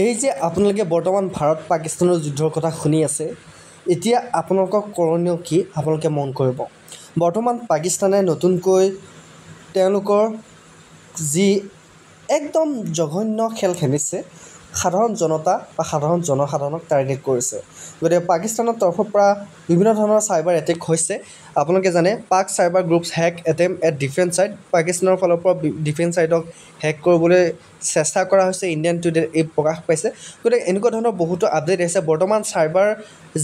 এই যে আপোনালোকে বৰ্তমান ভাৰত পাকিস্তানৰ যুদ্ধৰ কথা শুনি আছে, এতিয়া আপোনালোকৰ কৰণীয় কি আপোনালোকে মন কৰিব। বৰ্তমান পাকিস্তানে নতুনকৈ তেওঁলোকৰ যি একদম জঘন্য খেল খেলিছে, সাধাৰণ জনতা বা সাধাৰণ জনসাধাৰণক টাৰ্গেট কৰিছে। গতিকে পাকিস্তানৰ তৰফৰ পৰা বিভিন্ন ধৰণৰ চাইবাৰ এটেক হৈছে। আপোনালোকে জানে পাক cyber groups hack attempt at defence site, পাকিস্তানৰ ফালৰ পৰা ডিফেন্স ছাইটক হেক কৰিবলৈ চেষ্টা কৰা হৈছে, ইণ্ডিয়ান টুডে এই প্ৰকাশ পাইছে। গতিকে এনেকুৱা ধৰণৰ বহুতো আপডেট আহিছে। বৰ্তমান চাইবাৰ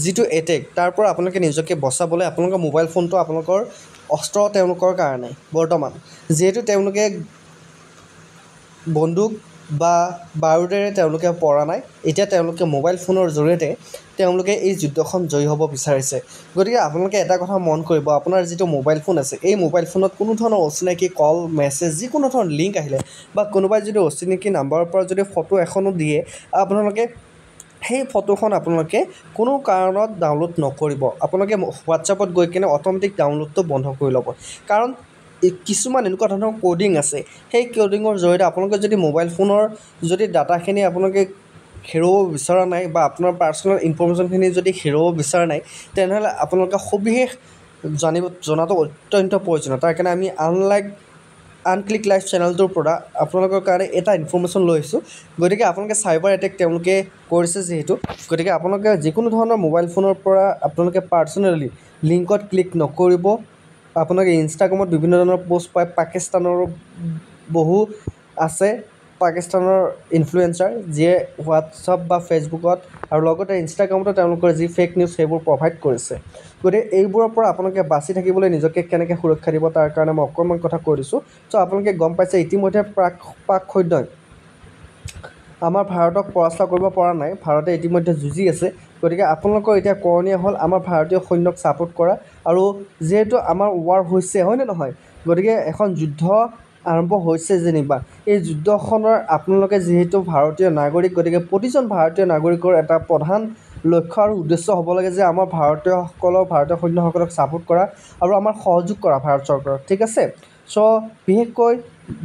যিটো এটেক তাৰ পৰা আপোনালোকে নিজকে বচাবলৈ আপোনালোকৰ মোবাইল ফোনটো আপোনালোকৰ অস্ত্ৰ তেওঁলোকৰ কাৰণে। বৰ্তমান যিহেতু তেওঁলোকে বন্দুক বা বাৰুদেৰে তেওঁলোকে পৰা নাই, এতিয়া তেওঁলোকে মোবাইল ফোনৰ জৰিয়তে তেওঁলোকে এই যুদ্ধখন জয়ী হ'ব বিচাৰিছে। গতিকে আপোনালোকে এটা কথা মন কৰিব, আপোনাৰ যিটো মোবাইল ফোন আছে এই মোবাইল ফোনত কোনো ধৰণৰ অচিনাকি কল মেছেজ যিকোনো ধৰণৰ লিংক আহিলে বা কোনোবাই যদি অচিনাকি নাম্বাৰৰ পৰা যদি ফটো এখনো দিয়ে, আপোনালোকে সেই ফটোখন আপোনালোকে কোনো কাৰণত ডাউনলোড নকৰিব। আপোনালোকে হোৱাটছআপত গৈ কিনে অট'মেটিক ডাউনলোডটো বন্ধ কৰি ল'ব। কাৰণ কিছুমান এনেকুৱা ধৰণৰ ক'ডিং আছে, সেই ক'ডিঙৰ জৰিয়তে আপোনালোকে যদি মোবাইল ফোনৰ যদি ডাটাখিনি আপোনালোকে হেৰুৱাব বিচৰা নাই বা আপোনাৰ পাৰ্চনেল ইনফৰমেশ্যনখিনি যদি হেৰুৱাব বিচৰা নাই, তেনেহ'লে আপোনালোকে সবিশেষ জনাটো অত্যন্ত প্ৰয়োজনীয়। তাৰ কাৰণে আমি আনক্লিক লাইভ চেনেলটোৰ পৰা আপোনালোকৰ কাৰণে এটা ইনফৰমেশ্যন লৈ আহিছোঁ। গতিকে আপোনালোকে চাইবাৰ এটেক তেওঁলোকে কৰিছে যিহেতু, গতিকে আপোনালোকে যিকোনো ধৰণৰ মোবাইল ফোনৰ পৰা আপোনালোকে পাৰ্চনেলি লিংকত ক্লিক নকৰিব। আপোনালোকে ইনষ্টাগ্ৰামত বিভিন্ন ধৰণৰ প'ষ্ট পায়, পাকিস্তানৰ বহু আছে পাকিস্তানৰ ইনফ্লুৱেঞ্চাৰ যিয়ে হোৱাটছআপ বা ফেচবুকত আৰু লগতে ইনষ্টাগ্ৰামতো তেওঁলোকৰ যি ফেক নিউজ সেইবোৰ প্ৰভাইড কৰিছে। গতিকে এইবোৰৰ পৰা আপোনালোকে বাচি থাকিবলৈ নিজকে কেনেকৈ সুৰক্ষা দিব তাৰ কাৰণে মই অকণমান কথা কৈ দিছোঁ। চ' আপোনালোকে গম পাইছে ইতিমধ্যে পাক সৈন্যই আমাৰ ভাৰতক পৰাস্ত কৰিব পৰা নাই, ভাৰতে ইতিমধ্যে যুঁজি আছে। গতিকে আপোনালোকৰ এতিয়া কৰণীয় হ'ল আমাৰ ভাৰতীয় সৈন্যক ছাপোৰ্ট কৰা, আৰু যিহেতু আমাৰ ৱাৰ হৈছে, হয়নে নহয়, গতিকে এখন যুদ্ধ আৰম্ভ হৈছে যেনিবা, এই যুদ্ধখনৰ আপোনালোকে যিহেতু ভাৰতীয় নাগৰিক, গতিকে প্ৰতিজন ভাৰতীয় নাগৰিকৰ এটা প্ৰধান লক্ষ্য আৰু উদ্দেশ্য হ'ব লাগে যে আমাৰ ভাৰতীয় সৈন্যসকলক ছাপোৰ্ট কৰা আৰু আমাৰ সহযোগ কৰা ভাৰত চৰকাৰক, ঠিক আছে। চ' বিশেষকৈ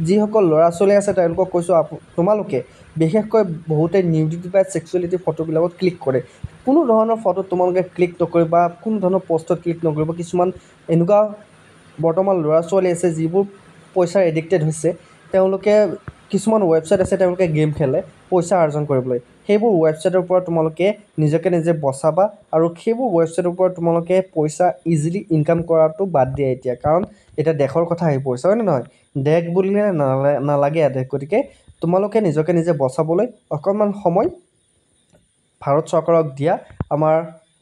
যিসকল ল'ৰা ছোৱালী আছে তেওঁলোকক কৈছোঁ, তোমালোকে বিশেষকৈ বহুতে নিউডিটি বা ছেক্সুৱেলিটি ফটোবিলাকত ক্লিক কৰে। কোনো ধৰণৰ ফটোত তোমালোকে ক্লিক নকৰিবা, কোনো ধৰণৰ পষ্টত ক্লিক নকৰিবা। কিছুমান এনেকুৱা বৰ্তমান ল'ৰা ছোৱালী আছে যিবোৰ পইচাৰ এডিক্টেড হৈছে, তেওঁলোকে কিছুমান ৱেবছাইট আছে তেওঁলোকে গেম খেলে পইচা অৰ্জন কৰিবলৈ। সেইবোৰ ৱেবছাইটৰ পৰা তোমালোকে নিজকে নিজে বচাবা, আৰু সেইবোৰ ৱেবছাইটৰ পৰা তোমালোকে পইচা ইজিলি ইনকাম কৰাটো বাদ দিয়া এতিয়া, কাৰণ এতিয়া দেশৰ কথা আহি পৰিছে, হয়নে নহয়, দেশ বুলিলে নালাগে আদেশ। গতিকে তোমালোকে নিজকে নিজে বচাবলৈ অকণমান সময় ভাৰত চৰকাৰক দিয়া, আমাৰ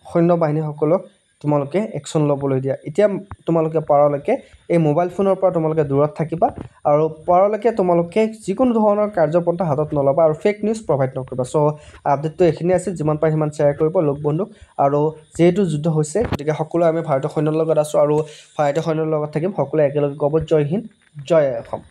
সৈন্য বাহিনীসকলক তোমালোকে একশ্যন ল'বলৈ দিয়া। এতিয়া তোমালোকে পৰালৈকে এই মোবাইল ফোনৰ পৰা তোমালোকে দূৰত থাকিবা, আৰু পৰালৈকে তোমালোকে যিকোনো ধৰণৰ কাৰ্যপন্থা হাতত নল'বা আৰু ফেক নিউজ প্ৰভাইড নকৰিবা। চ' আপডেটটো এইখিনি আছিল, যিমান পাৰে সিমান শ্বেয়াৰ কৰিব লগ বন্ধুক। আৰু যিহেতু যুদ্ধ হৈছে গতিকে সকলোৱে আমি ভাৰতীয় সৈন্যৰ লগত আছোঁ আৰু ভাৰতীয় সৈন্যৰ লগত থাকিম। সকলোৱে একেলগে ক'ব জয় হিন্দ, জয় অসম।